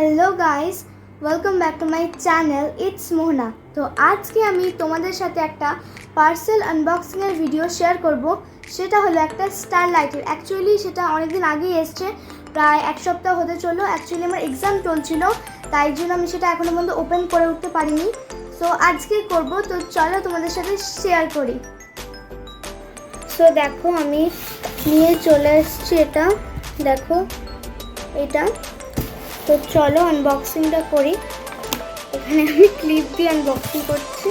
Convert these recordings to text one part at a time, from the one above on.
Hello guys, welcome back to my channel it's Mohana. তো আজকে আমি তোমাদের সাথে একটা পার্সেল আনবক্সিংয়ের ভিডিও শেয়ার করব। সেটা হলো একটা স্টারলাইটের। অ্যাকচুয়ালি সেটা অনেকদিন আগেই এসছে, প্রায় এক সপ্তাহ হতে চললো। অ্যাকচুয়ালি আমার এক্সাম চলছিল, তাই জন্য আমি সেটা এখনও পর্যন্ত ওপেন করে উঠতে পারিনি। সো আজকে করব, তো চলো তোমাদের সাথে শেয়ার করি। সো দেখো, আমি নিয়ে চলে এসেছি এটা। দেখো এটা, তো চলো আনবক্সিংটা করি। এখানে আমি ক্লিপ দিয়ে আনবক্সিং করছি।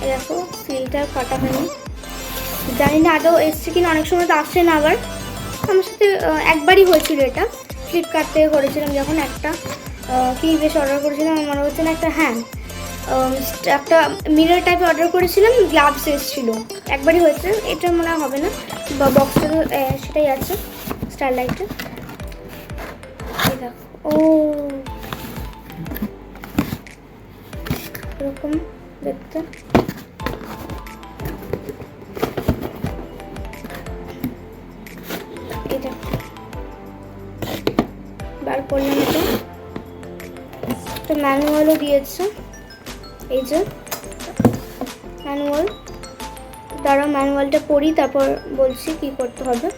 দেখো সিলটা কাটা হয়নি, জানি না আদৌ এসছে কিনা, অনেক সময় তো আসছে না। আবার আমার সাথে একবারই হয়েছিল, এটা ফ্লিপকার্ট থেকে করেছিলাম যখন একটা কি বেশ অর্ডার করেছিলাম, আমার মনে হচ্ছে না একটা, হ্যাঁ একটা মিরর টাইপের অর্ডার করেছিলাম, গ্লাভস এসেছিল, একবারই হয়েছে। এটা মনে হবে না, বা বক্সটা সেটাই আছে স্টারলাইটের। ও এরকম দেখতে, এটা বার করলাম। এটা একটা ম্যানুয়ালও দিয়েছে, এই যে ম্যানুয়াল। দাঁড়াও ম্যানুয়ালটা পড়ি, তারপর বলছি কি করতে হবে।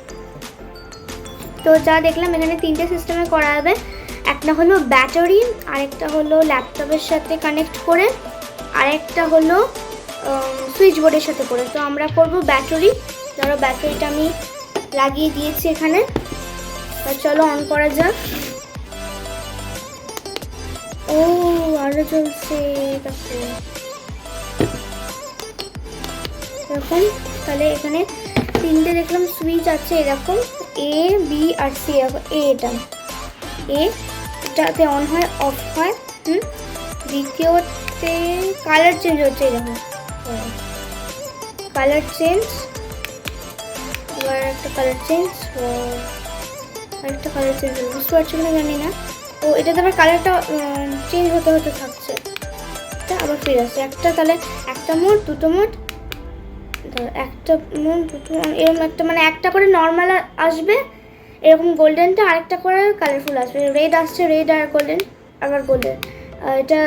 তো যা দেখলাম, এখানে তিনটে সিস্টেমে করা যাবে। একটা হলো ব্যাটারি, আরেকটা হলো ল্যাপটপের সাথে কানেক্ট করে, আরেকটা হলো সুইচ বোর্ডের সাথে করে। তো আমরা করব ব্যাটারি। ধরো ব্যাটারিটা আমি লাগিয়ে দিয়েছি এখানে, চলো অন করা যাক। ও আলো জ্বলছে, দেখো এরকম। তাহলে এখানে তিনটে দেখলাম সুইচ আছে, এরকম এ বি আর সি। এটা এটাতে অন হয়, অফ হয়। দ্বিতীয়তে কালার চেঞ্জ হচ্ছে, এরকম কালার চেঞ্জ, আবার একটা কালার চেঞ্জ, আরেকটা কালার চেঞ্জ, বুঝতে পারছি কিনা জানি না। ও এটাতে আবার কালারটা চেঞ্জ হতে হতে থাকছে, এটা আবার ফিরে আসছে। একটা তাহলে একটা মোড, দুটো মোড, একটা মোড দুটো, এরকম একটা, মানে একটা করে নর্মাল আসবে এরকম গোল্ডেনটা, আরেকটা করে কালারফুল আসবে। রেড আসছে, রেড আর গোল্ডেন, আবার গোল্ডেন।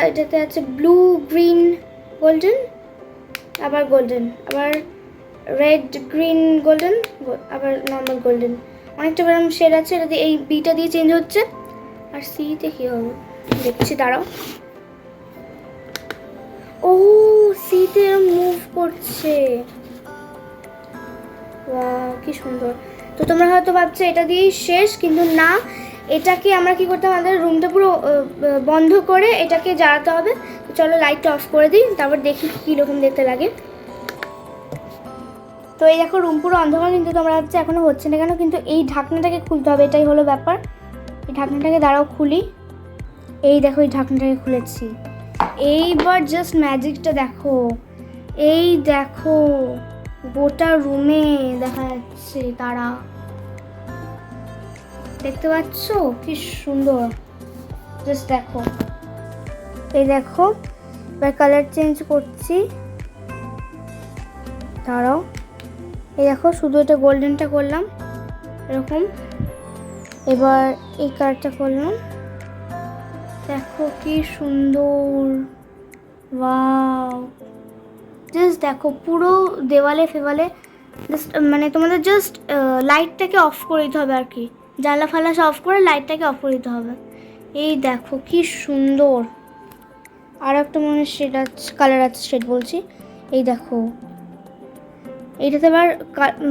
এটাতে আছে ব্লু, গ্রিন, গোল্ডেন, আবার গোল্ডেন, আবার রেড, গ্রিন, গোল্ডেন, আবার নর্মাল গোল্ডেন। অনেকটা এরকম শেড আছে। এটা দিয়ে, এই বিটা দিয়ে চেঞ্জ হচ্ছে। আর সিতে কী হবে দেখছি, দাঁড়াও। ও সিতে মুভ করছে, কি সুন্দর। তো তোমরা হয়তো ভাবছো এটা দিয়েই শেষ, কিন্তু না। এটাকে আমরা কি করতে হবে, আমাদের রুমটা পুরো বন্ধ করে এটাকে জ্বালাতে হবে। তো চলো লাইটটা অফ করে দিই, তারপর দেখি কীরকম দেখতে লাগে। তো এই দেখো রুম পুরো অন্ধকার, কিন্তু তোমরা ভাবছো এখনও হচ্ছে না কেন, কিন্তু এই ঢাকনাটাকে খুলতে হবে, এটাই হলো ব্যাপার। এই ঢাকনাটাকে দাঁড়াও খুলি। এই দেখো এই ঢাকনাটাকে খুলেছি। এইবার জাস্ট ম্যাজিকটা দেখো, এই দেখো গোটা রুমে দেখা যাচ্ছে তারা, দেখতে পাচ্ছ কি সুন্দর। জাস্ট দেখো, এই দেখো। এবার কালার চেঞ্জ করছি, দাঁড়াও। এই দেখো, শুধু এটা গোল্ডেনটা করলাম এরকম, এবার এই কালারটা করলাম, দেখো কি সুন্দর। ওয়াও, জাস্ট দেখো পুরো দেওয়ালে ফেওয়ালে। জাস্ট মানে তোমাদের জাস্ট লাইটটাকে অফ করে দিতে হবে আর কি, জানলা ফালা সব অফ করে লাইটটাকে অফ করে দিতে হবে। এই দেখো কি সুন্দর। আর একটা মনে শেড আছে, কালার আছে, শেড বলছি। এই দেখো এইটাতে এবার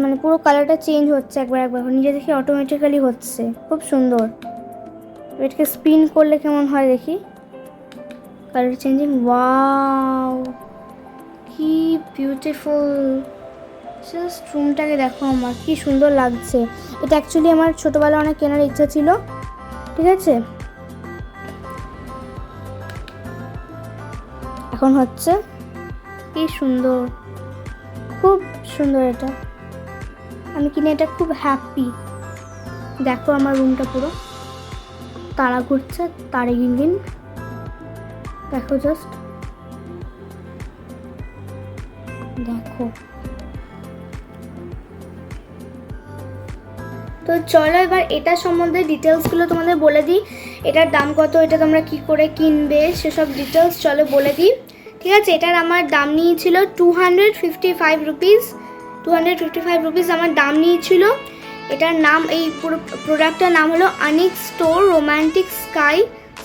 মানে পুরো কালারটা চেঞ্জ হচ্ছে একবার একবার, নিজে দেখি অটোমেটিক্যালি হচ্ছে, খুব সুন্দর। এটাকে স্পিন করলে কেমন হয় দেখি, কালার চেঞ্জিং। ওয়াও কি বিউটিফুল। জাস্ট রুমটাকে দেখো, আমার কি সুন্দর লাগছে। এটা অ্যাকচুয়ালি আমার ছোটোবেলা অনেক কেনার ইচ্ছা ছিল, ঠিক আছে, এখন হচ্ছে। কি সুন্দর, খুব সুন্দর। এটা আমি কিনে এটা খুব হ্যাপি। দেখো আমার রুমটা পুরো তারা ঘুরছে, তারে গিনগিন, দেখো জাস্ট দেখো। তো চলো এবার এটা সম্বন্ধে ডিটেলসগুলো তোমাদের বলে দিই। এটার দাম কত, এটা তোমরা কি করে কিনবে সেসব ডিটেলস চলো বলে দিই। ঠিক আছে, এটার আমার দাম নিয়েছিল 255 রুপিস। 255 রুপিস আমার দাম নিয়েছিল। এটার নাম, এই পুরো প্রোডাক্টটার নাম হলো onyx store romantic sky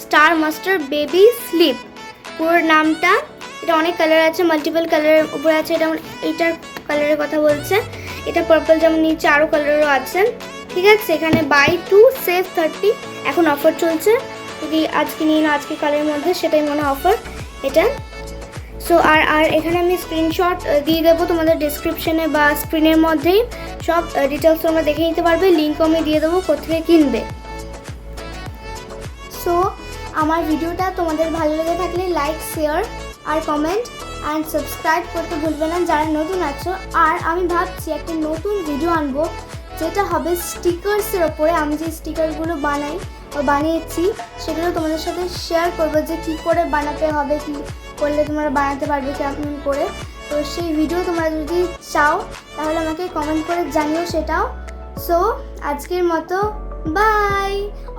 star master baby slip, পুরো নামটা। এটা অনেক কালার আছে, মাল্টিপল কালারের উপরে আছে। এটা এইটার কালারের কথা বলছে, এটা পার্পল যেমন নিচে আরও কালারও আছে। ঠিক আছে, এখানে বাই 2 সেভ 30 এখন অফার চলছে, যদি আজকে নিয়ে না আজকে কালের মধ্যে, সেটাই মনে অফার এটা। সো আর এখানে আমি স্ক্রিনশট দিয়ে দেবো তোমাদের ডিসক্রিপশনে বা স্ক্রিনের মধ্যেই, সব ডিটেলস তোমরা দেখে নিতে পারবে। লিঙ্কও আমি দিয়ে দেবো কোথায় কিনবে। সো আমার ভিডিওটা তোমাদের ভালো লেগে থাকলে লাইক, শেয়ার আর কমেন্ট অ্যান্ড সাবস্ক্রাইব করতে ভুলবে না যারা নতুন আছো। আর আমি ভাবছি একটা নতুন ভিডিও আনবো, যেটা হবে স্টিকার্সের ওপরে। আমি যে স্টিকারগুলো বানিয়েছি সেগুলো তোমাদের সাথে শেয়ার করবো, যে কী করে বানাতে হবে, কী করলে তোমরা বানাতে পারবে কেমন করে। তো সেই ভিডিও তোমরা যদি চাও তাহলে আমাকে কমেন্ট করে জানিও সেটাও। সো আজকের মতো বাই,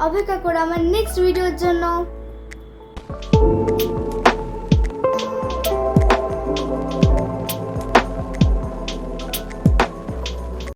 অপেক্ষা করো আমার নেক্সট ভিডিওর জন্য।